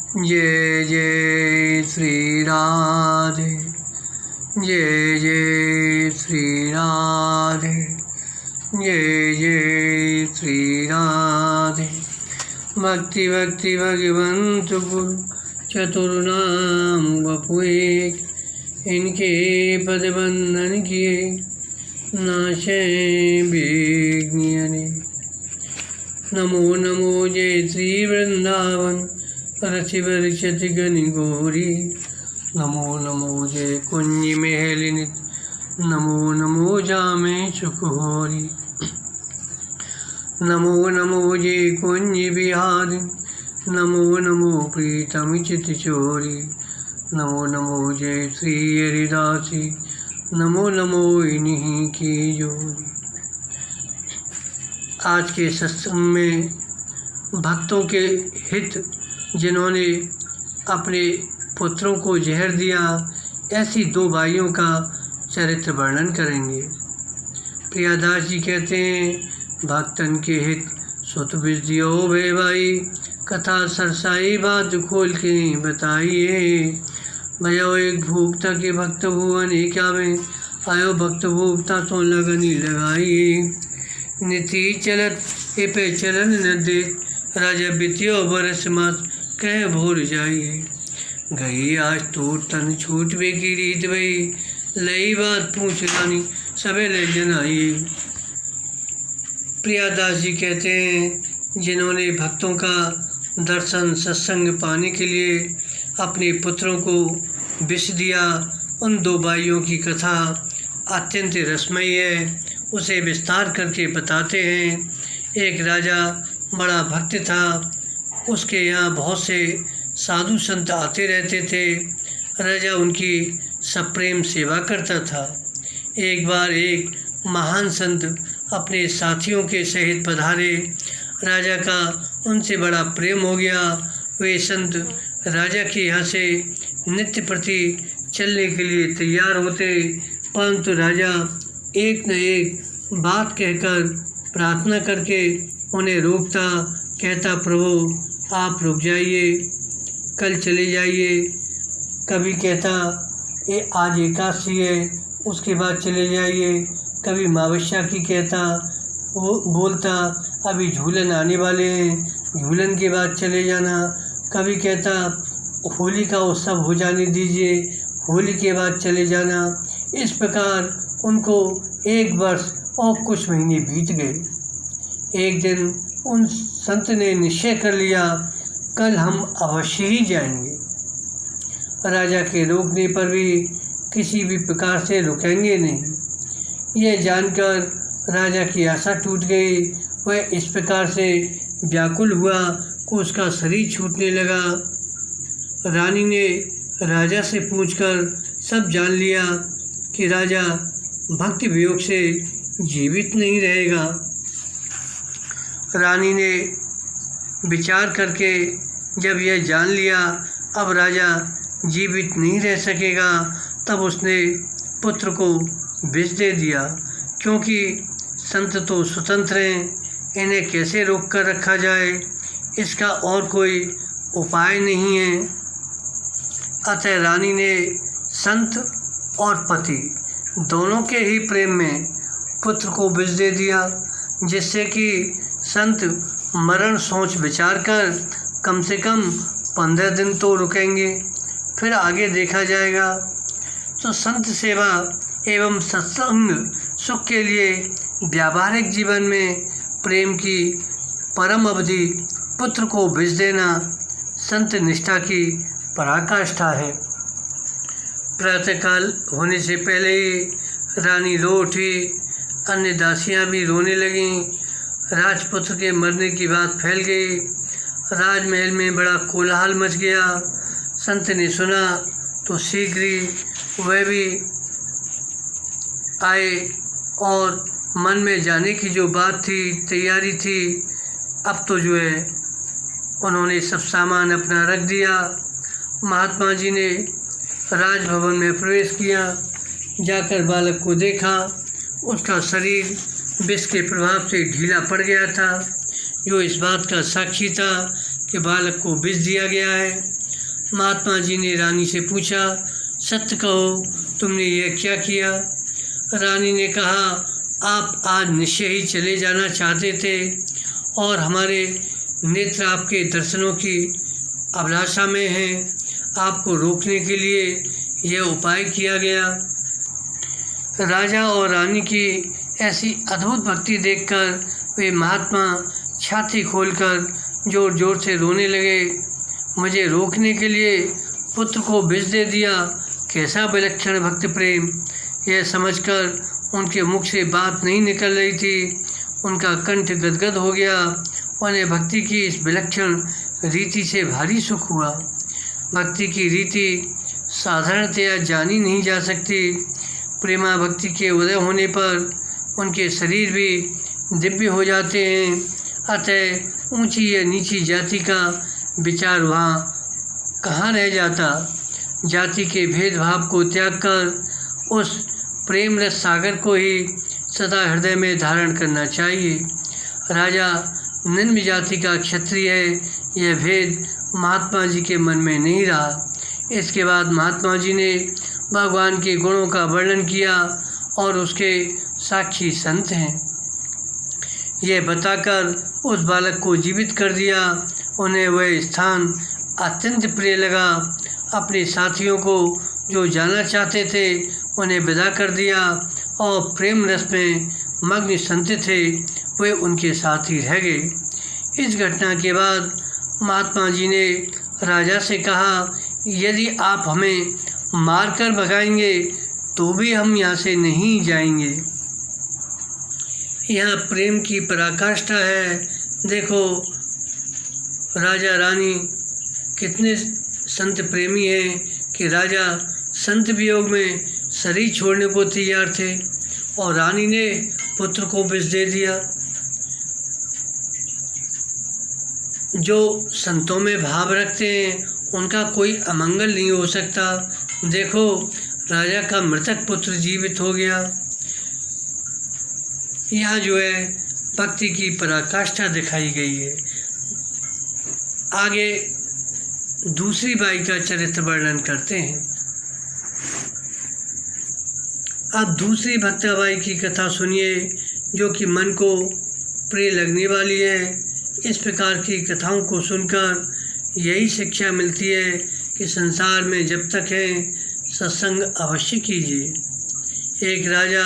जय जय श्री राधे, जय जय श्री राधे, जय जय श्री राधे। भक्ति भक्ति भगवंत गुरु चतुर्नाम बपु एक, इनके पद बंधन किए नाशे विघ्न अनेक। नमो नमो जय श्री वृंदावन रचि बरचत गनि गौरी। नमो नमो जय कुंज मेहलिनित, नमो नमो जामे सुख होरी। नमो नमो जय कुंज बिहारी, नमो नमो प्रीतम चित चोरी। नमो नमो जय श्री हरिदासी, नमो नमो इन्हीं की जोरी। आज के सत्संग में भक्तों के हित जिन्होंने अपने पुत्रों को जहर दिया, ऐसी दो भाइयों का चरित्र वर्णन करेंगे। प्रियादास जी कहते हैं, भक्तन के हित सुत बिज दियो भे भाई, कथा सरसाई बात खोल के बताइए। भयो एक भूपता के भक्त भुवन क्या में, आयो भक्त भूपता तो लगनी लगाइए। नीति चलत ए पे चलन न दे, राजा बितियो बरस मत कह भूल जाइए। गई आज तो तन छूट बे की रीत भई, लई बात पूछ रानी सबे ले जनाइए। प्रियादास जी कहते हैं, जिन्होंने भक्तों का दर्शन सत्संग पाने के लिए अपने पुत्रों को विष दिया, उन दो भाइयों की कथा अत्यंत रसमयी है। उसे विस्तार करके बताते हैं। एक राजा बड़ा भक्त था, उसके यहाँ बहुत से साधु संत आते रहते थे। राजा उनकी सप्रेम सेवा करता था। एक बार एक महान संत अपने साथियों के सहित पधारे। राजा का उनसे बड़ा प्रेम हो गया। वे संत राजा के यहाँ से नित्य प्रति चलने के लिए तैयार होते, परंतु राजा एक न एक बात कहकर प्रार्थना करके उन्हें रोकता। कहता, प्रभु आप रुक जाइए, कल चले जाइए। कभी कहता आज एकादशी है, उसके बाद चले जाइए। कभी अमावस्या की कहता, वो बोलता अभी झूलन आने वाले हैं, झूलन के बाद चले जाना। कभी कहता होली का उत्सव हो जाने दीजिए, होली के बाद चले जाना। इस प्रकार उनको एक वर्ष और कुछ महीने बीत गए। एक दिन उन संत ने निश्चय कर लिया, कल हम अवश्य ही जाएंगे। राजा के रोकने पर भी किसी भी प्रकार से रुकेंगे नहीं। यह जानकर राजा की आशा टूट गई। वह इस प्रकार से व्याकुल हुआ कि उसका शरीर छूटने लगा। रानी ने राजा से पूछकर सब जान लिया कि राजा भक्ति वियोग से जीवित नहीं रहेगा। रानी ने विचार करके जब यह जान लिया अब राजा जीवित नहीं रह सकेगा, तब उसने पुत्र को विष दे दिया। क्योंकि संत तो स्वतंत्र हैं, इन्हें कैसे रोक कर रखा जाए, इसका और कोई उपाय नहीं है। अतः रानी ने संत और पति दोनों के ही प्रेम में पुत्र को विष दे दिया, जिससे कि संत मरण सोच विचार कर कम से कम 15 दिन तो रुकेंगे, फिर आगे देखा जाएगा। तो संत सेवा एवं सत्संग सुख के लिए व्यावहारिक जीवन में प्रेम की परम अवधि पुत्र को विष देना संत निष्ठा की पराकाष्ठा है। प्रातःकाल होने से पहले ही रानी रो उठी। अन्य दासियां भी रोने लगीं। राजपुत्र के मरने की बात फैल गई। राजमहल में बड़ा कोलाहल मच गया। संत ने सुना तो शीघ्र ही वह भी आए और मन में जाने की जो बात थी, तैयारी थी, अब तो जो है उन्होंने सब सामान अपना रख दिया। महात्मा जी ने राजभवन में प्रवेश किया। जाकर बालक को देखा, उसका शरीर विष के प्रभाव से ढीला पड़ गया था, जो इस बात का साक्षी था कि बालक को बेच दिया गया है। महात्मा जी ने रानी से पूछा, सत्य कहो, तुमने यह क्या किया? रानी ने कहा, आप आज निश्चय ही चले जाना चाहते थे और हमारे नेत्र आपके दर्शनों की अभिलाषा में हैं। आपको रोकने के लिए यह उपाय किया गया। राजा और रानी की ऐसी अद्भुत भक्ति देखकर वे महात्मा छाती खोलकर जोर जोर से रोने लगे। मुझे रोकने के लिए पुत्र को बेच दे दिया, कैसा विलक्षण भक्त प्रेम! यह समझकर उनके मुख से बात नहीं निकल रही थी। उनका कंठ गदगद हो गया। उन्हें भक्ति की इस विलक्षण रीति से भारी सुख हुआ। भक्ति की रीति साधारणतया जानी नहीं जा सकती। प्रेमा भक्ति के उदय होने पर उनके शरीर भी दिव्य हो जाते हैं। अतः ऊंची या नीची जाति का विचार वहाँ कहाँ रह जाता। जाति के भेदभाव को त्याग कर उस प्रेम रस सागर को ही सदा हृदय में धारण करना चाहिए। राजा निम्न जाति का क्षत्रिय है, यह भेद महात्मा जी के मन में नहीं रहा। इसके बाद महात्मा जी ने भगवान के गुणों का वर्णन किया और उसके साक्षी संत हैं, यह बताकर उस बालक को जीवित कर दिया। उन्हें वह स्थान अत्यंत प्रिय लगा। अपने साथियों को जो जाना चाहते थे उन्हें विदा कर दिया और प्रेम रस में मग्न संत थे वे उनके साथ ही रह गए। इस घटना के बाद महात्मा जी ने राजा से कहा, यदि आप हमें मारकर भगाएंगे तो भी हम यहाँ से नहीं जाएंगे। यहाँ प्रेम की पराकाष्ठा है। देखो राजा रानी कितने संत प्रेमी हैं कि राजा संत वियोग में शरीर छोड़ने को तैयार थे और रानी ने पुत्र को बेच दे दिया। जो संतों में भाव रखते हैं उनका कोई अमंगल नहीं हो सकता। देखो राजा का मृतक पुत्र जीवित हो गया। यहाँ जो है भक्ति की पराकाष्ठा दिखाई गई है। आगे दूसरी बाई का चरित्र वर्णन करते हैं। अब दूसरी भक्ताबाई की कथा सुनिए जो कि मन को प्रिय लगने वाली है। इस प्रकार की कथाओं को सुनकर यही शिक्षा मिलती है कि संसार में जब तक है सत्संग अवश्य कीजिए। एक राजा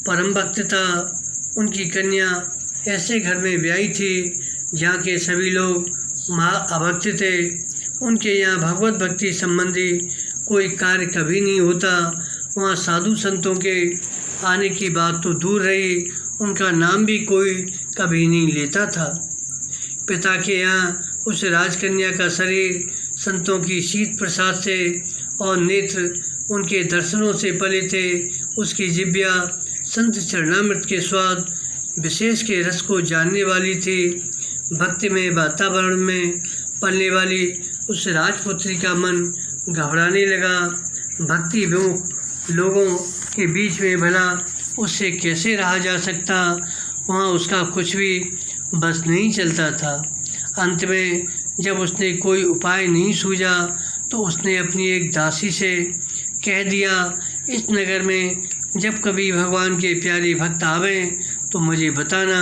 परम भक्त था। उनकी कन्या ऐसे घर में ब्याही थी जहाँ के सभी लोग महाअभक्त थे। उनके यहाँ भगवत भक्ति संबंधी कोई कार्य कभी नहीं होता। वहाँ साधु संतों के आने की बात तो दूर रही, उनका नाम भी कोई कभी नहीं लेता था। पिता के यहाँ उस राजकन्या का शरीर संतों की शीत प्रसाद से और नेत्र उनके दर्शनों से पले थे। उसकी जिह्वा संत चरणामृत के स्वाद विशेष के रस को जानने वाली थी। भक्ति में वातावरण में पलने वाली उस राजपुत्री का मन घबराने लगा। भक्ति विमुख लोगों के बीच में भला उससे कैसे रहा जा सकता। वहाँ उसका कुछ भी बस नहीं चलता था। अंत में जब उसने कोई उपाय नहीं सूझा तो उसने अपनी एक दासी से कह दिया, इस नगर में जब कभी भगवान के प्यारे भक्त आवें तो मुझे बताना।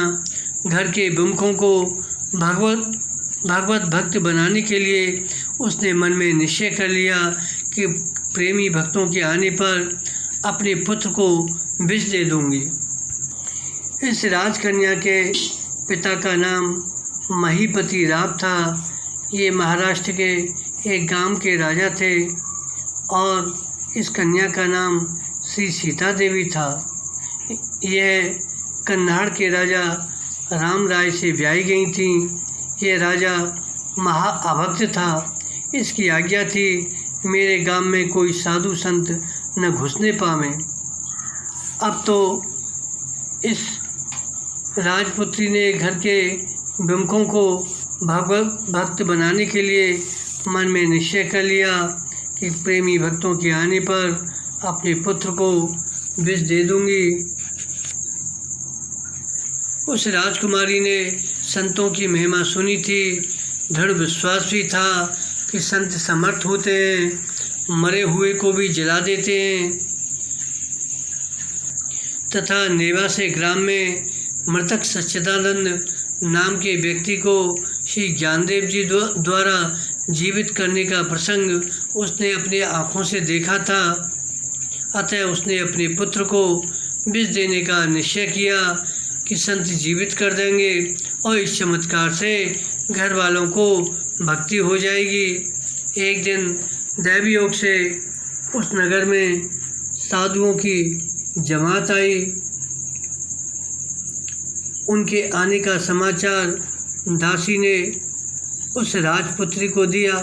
घर के विमुखों को भगवत भक्त बनाने के लिए उसने मन में निश्चय कर लिया कि प्रेमी भक्तों के आने पर अपने पुत्र को बेच दे दूंगी। इस राजकन्या के पिता का नाम महीपति राव था। ये महाराष्ट्र के एक गांव के राजा थे और इस कन्या का नाम श्री सीता देवी था। यह कन्नाड़ के राजा राम राय से ब्याही गई थी। यह राजा महाअभक्त था। इसकी आज्ञा थी मेरे गांव में कोई साधु संत न घुसने पावे। अब तो इस राजपुत्री ने घर के विमुखों को भगवत भक्त बनाने के लिए मन में निश्चय कर लिया कि प्रेमी भक्तों के आने पर अपने पुत्र को बेच दे दूंगी। उस राजकुमारी ने संतों की महिमा सुनी थी। दृढ़ विश्वास भी था कि संत समर्थ होते हैं, मरे हुए को भी जला देते हैं तथा नेवासे ग्राम में मृतक सच्चिदानंद नाम के व्यक्ति को श्री ज्ञानदेव जी द्वारा जीवित करने का प्रसंग उसने अपनी आँखों से देखा था। अतः उसने अपने पुत्र को विष देने का निश्चय किया कि संत जीवित कर देंगे और इस चमत्कार से घर वालों को भक्ति हो जाएगी। एक दिन दैव योग से उस नगर में साधुओं की जमात आई। उनके आने का समाचार दासी ने उस राजपुत्री को दिया।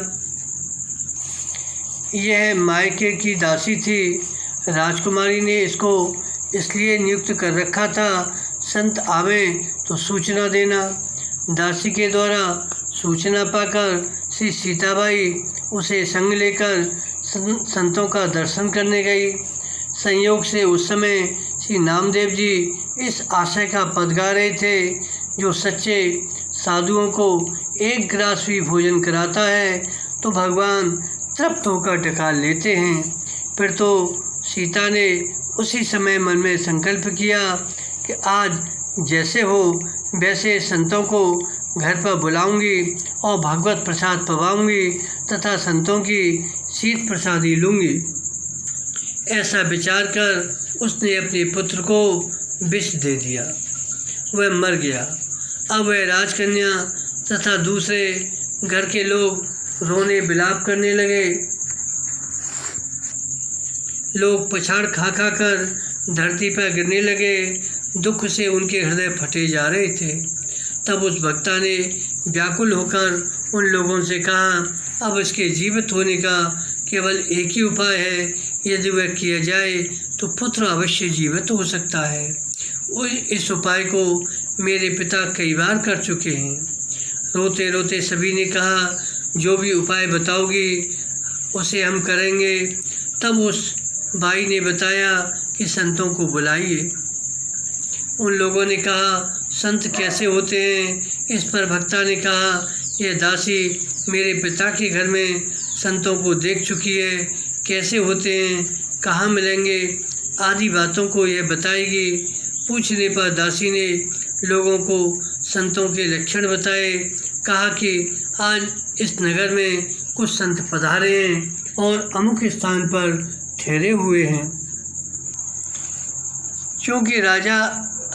यह मायके की दासी थी। राजकुमारी ने इसको इसलिए नियुक्त कर रखा था, संत आवें तो सूचना देना। दासी के द्वारा सूचना पाकर श्री सीताबाई उसे संग लेकर संतों का दर्शन करने गई। संयोग से उस समय श्री नामदेव जी इस आशय का पद गा रहे थे, जो सच्चे साधुओं को एक ग्रास भी भोजन कराता है तो भगवान तृप्त होकर ढकाल लेते हैं। फिर तो सीता ने उसी समय मन में संकल्प किया कि आज जैसे हो वैसे संतों को घर पर बुलाऊंगी और भगवत प्रसाद पवाऊंगी तथा संतों की शीत प्रसादी लूँगी। ऐसा विचार कर उसने अपने पुत्र को विष दे दिया। वह मर गया। अब वह राजकन्या तथा दूसरे घर के लोग रोने बिलाप करने लगे। लोग पछाड़ खा खा कर धरती पर गिरने लगे। दुख से उनके हृदय फटे जा रहे थे। तब उस भक्ता ने व्याकुल होकर उन लोगों से कहा, अब इसके जीवित होने का केवल एक ही उपाय है। यदि वह किया जाए तो पुत्र अवश्य जीवित हो सकता है। इस उपाय को मेरे पिता कई बार कर चुके हैं। रोते रोते सभी ने कहा, जो भी उपाय बताओगी उसे हम करेंगे। तब उस बाई ने बताया कि संतों को बुलाइए। उन लोगों ने कहा, संत कैसे होते हैं? इस पर भक्ता ने कहा, यह दासी मेरे पिता के घर में संतों को देख चुकी है। कैसे होते हैं, कहाँ मिलेंगे आदि बातों को यह बताएगी। पूछने पर दासी ने लोगों को संतों के लक्षण बताए। कहा कि आज इस नगर में कुछ संत पधारे हैं और अमुक स्थान पर ठहरे हुए हैं। क्योंकि राजा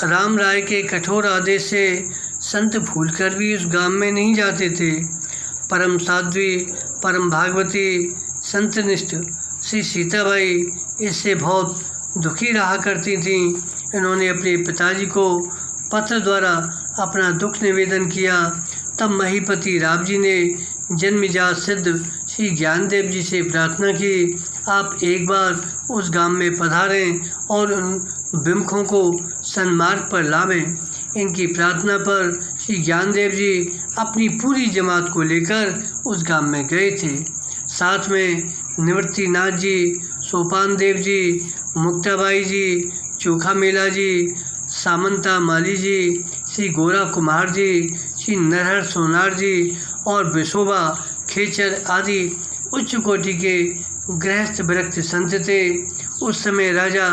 राम राय के कठोर आदेश से संत भूलकर भी उस गांव में नहीं जाते थे। परम साध्वी, परम भागवती, संतनिष्ठ श्री सीताबाई इससे बहुत दुखी रहा करती थीं। इन्होंने अपने पिताजी को पत्र द्वारा अपना दुख निवेदन किया। तब महीपति राम जी ने जन्मजात सिद्ध श्री ज्ञानदेव जी से प्रार्थना की, आप एक बार उस गांव में पधारें और उन विमुखों को सन्मार्ग पर लावें। इनकी प्रार्थना पर श्री ज्ञानदेव जी अपनी पूरी जमात को लेकर उस गांव में गए थे। साथ में निवृत्तिनाथ जी, सोपान देव जी, मुक्ताबाई जी, चोखा मेला जी, सामंता माली जी, श्री गोरा कुमार जी, श्री नरहर सोनार जी और विशोबा खेचर आदि उच्च कोटि के गृहस्थ विरक्त संत थे। उस समय राजा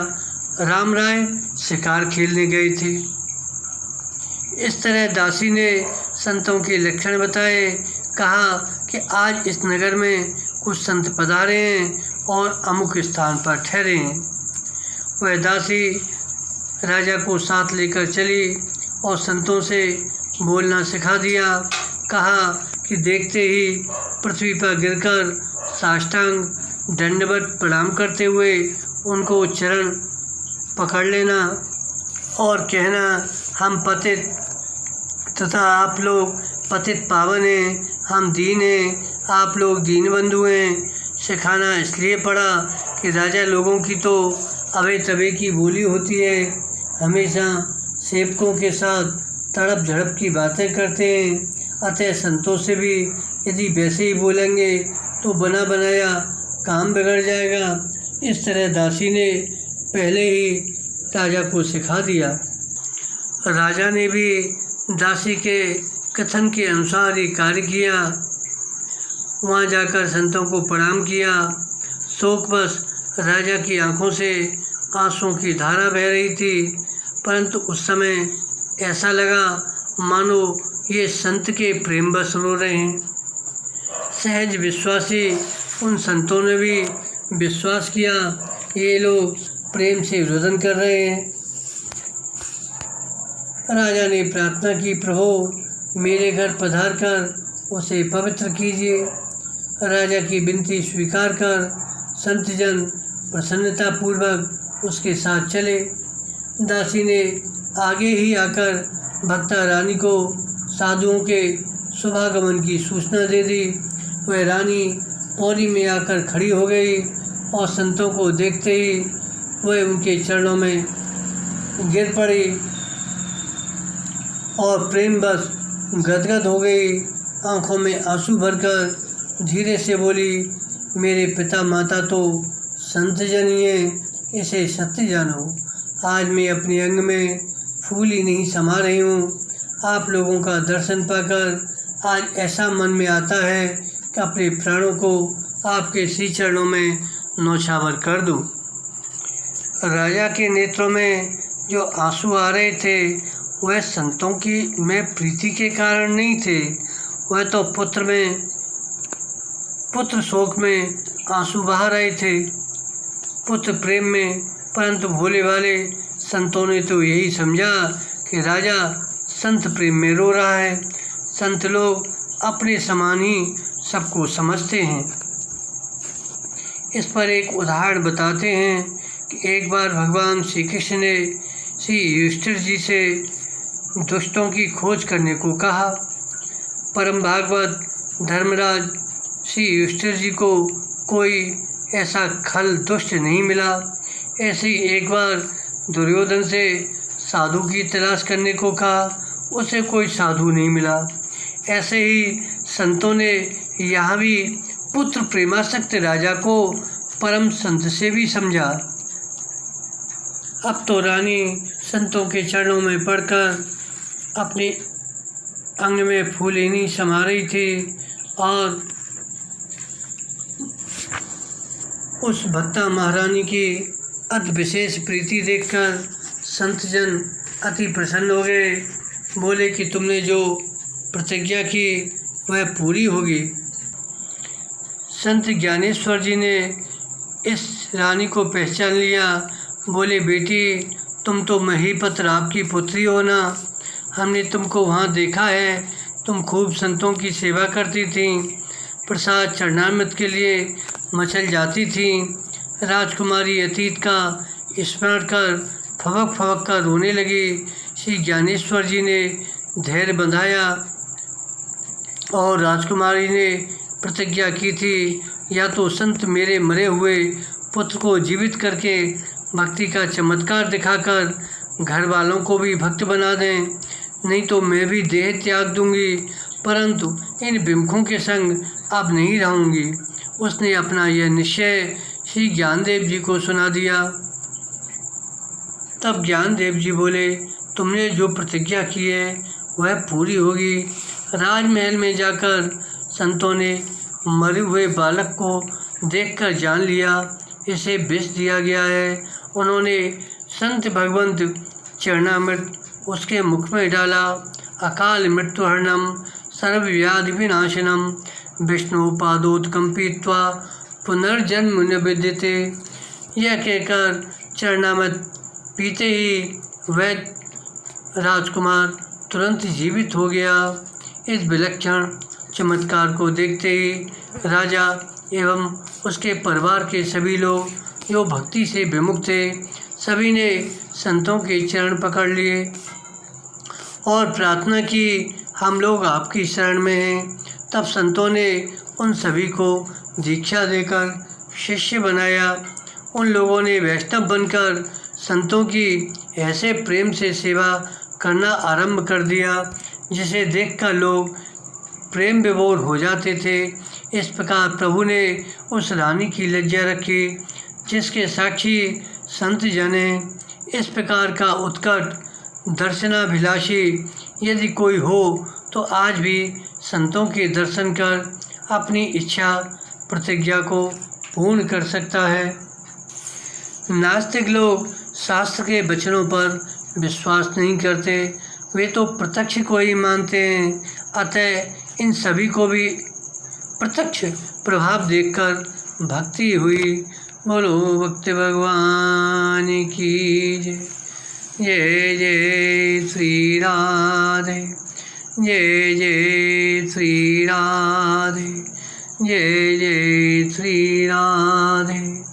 राम राय शिकार खेलने गए थे। इस तरह दासी ने संतों के लक्षण बताए। कहा कि आज इस नगर में कुछ संत पधारे हैं और अमुक स्थान पर ठहरे हैं। वह दासी राजा को साथ लेकर चली और संतों से बोलना सिखा दिया। कहा कि देखते ही पृथ्वी पर गिरकर साष्टांग दंडवत प्रणाम करते हुए उनको चरण पकड़ लेना और कहना, हम पतित तथा आप लोग पतित पावन हैं, हम दीन हैं, आप लोग दीनबंधु हैं। सिखाना इसलिए पड़ा कि राजा लोगों की तो अबे तबे की बोली होती है, हमेशा सेवकों के साथ तड़प झड़प की बातें करते हैं। अतः संतों से भी यदि वैसे ही बोलेंगे तो बना बनाया काम बिगड़ जाएगा। इस तरह दासी ने पहले ही राजा को सिखा दिया। राजा ने भी दासी के कथन के अनुसार ही कार्य किया। वहाँ जाकर संतों को प्रणाम किया। शोकवश राजा की आंखों से आंसुओं की धारा बह रही थी, परंतु उस समय ऐसा लगा मानो ये संत के प्रेमवश रो रहे हैं। सहज विश्वासी उन संतों ने भी विश्वास किया, ये लोग प्रेम से रुदन कर रहे हैं। राजा ने प्रार्थना की, प्रभु मेरे घर पधार कर उसे पवित्र कीजिए। राजा की विनती स्वीकार कर संतजन प्रसन्नतापूर्वक उसके साथ चले। दासी ने आगे ही आकर भक्ता रानी को साधुओं के शुभागमन की सूचना दे दी। वह रानी पौड़ी में आकर खड़ी हो गई और संतों को देखते ही वह उनके चरणों में गिर पड़ी और प्रेमवश गदगद हो गई। आंखों में आंसू भरकर धीरे से बोली, मेरे पिता माता तो संत जन ही हैं, इसे सत्य जानो। आज मैं अपने अंग में फूल ही नहीं समा रही हूँ। आप लोगों का दर्शन पाकर आज ऐसा मन में आता है कि अपने प्राणों को आपके श्री चरणों में नौछावर कर दूँ। राजा के नेत्रों में जो आंसू आ रहे थे वह संतों की में प्रीति के कारण नहीं थे, वह तो पुत्र शोक में आंसू बहा रहे थे, पुत्र प्रेम में। परंतु भोले वाले संतों ने तो यही समझा कि राजा संत प्रेम में रो रहा है। संत लोग अपने समान ही सबको समझते हैं। इस पर एक उदाहरण बताते हैं कि एक बार भगवान श्री कृष्ण ने श्री युधिष्ठिर जी से दुष्टों की खोज करने को कहा। परम भागवत धर्मराज श्री युधिष्ठिर जी को कोई ऐसा खल दुष्ट नहीं मिला। ऐसे ही एक बार दुर्योधन से साधु की तलाश करने को कहा, उसे कोई साधु नहीं मिला। ऐसे ही संतों ने यहाँ भी पुत्र प्रेमासक्त राजा को परम संत से भी समझा। अब तो रानी संतों के चरणों में पड़कर अपने अंग में फूलेनी समा रही थी और उस भक्ता महारानी की अति विशेष प्रीति देखकर संतजन अति प्रसन्न हो गए। बोले कि तुमने जो प्रतिज्ञा की वह पूरी होगी। संत ज्ञानेश्वर जी ने इस रानी को पहचान लिया। बोले, बेटी तुम तो महीपत राव की पुत्री हो ना, हमने तुमको वहाँ देखा है। तुम खूब संतों की सेवा करती थी, प्रसाद चरणामृत के लिए मचल जाती थी। राजकुमारी अतीत का स्मरण कर फबक फबक कर रोने लगी। श्री ज्ञानेश्वर जी ने धैर्य बंधाया और राजकुमारी ने प्रतिज्ञा की थी, या तो संत मेरे मरे हुए पुत्र को जीवित करके भक्ति का चमत्कार दिखाकर घर वालों को भी भक्त बना दें, नहीं तो मैं भी देह त्याग दूंगी, परंतु इन विमुखों के संग अब नहीं रहूंगी। उसने अपना यह निश्चय श्री ज्ञानदेव जी को सुना दिया। तब ज्ञानदेव जी बोले, तुमने जो प्रतिज्ञा की है वह पूरी होगी। राजमहल में जाकर संतों ने मरे हुए बालक को देखकर जान लिया इसे विष दिया गया है। उन्होंने संत भगवंत चरणामृत उसके मुख में डाला। अकाल मृत्युहरणम सर्वव्याधि विनाशनम विष्णु पादोत्कम पीत्वा पुनर्जन्म न विद्यते। यह कहकर चरणामृत पीते ही वह राजकुमार तुरंत जीवित हो गया। इस विलक्षण चमत्कार को देखते ही राजा एवं उसके परिवार के सभी लोग जो भक्ति से विमुख थे, सभी ने संतों के चरण पकड़ लिए और प्रार्थना की, हम लोग आपकी शरण में हैं। तब संतों ने उन सभी को दीक्षा देकर शिष्य बनाया। उन लोगों ने वैष्णव बनकर संतों की ऐसे प्रेम से सेवा करना आरंभ कर दिया जिसे देखकर लोग प्रेम विभोर हो जाते थे। इस प्रकार प्रभु ने उस रानी की लज्जा रखी जिसके साक्षी संत जन हैं। इस प्रकार का उत्कट दर्शनाभिलाषी यदि कोई हो तो आज भी संतों के दर्शन कर अपनी इच्छा प्रतिज्ञा को पूर्ण कर सकता है। नास्तिक लोग शास्त्र के वचनों पर विश्वास नहीं करते, वे तो प्रत्यक्ष को ही मानते हैं। अतः इन सभी को भी प्रत्यक्ष प्रभाव देखकर भक्ति हुई। बोलो भक्ति भगवान की जय। जय जय श्री राधे, जय जय श्री राधे, जय जय श्री राधे।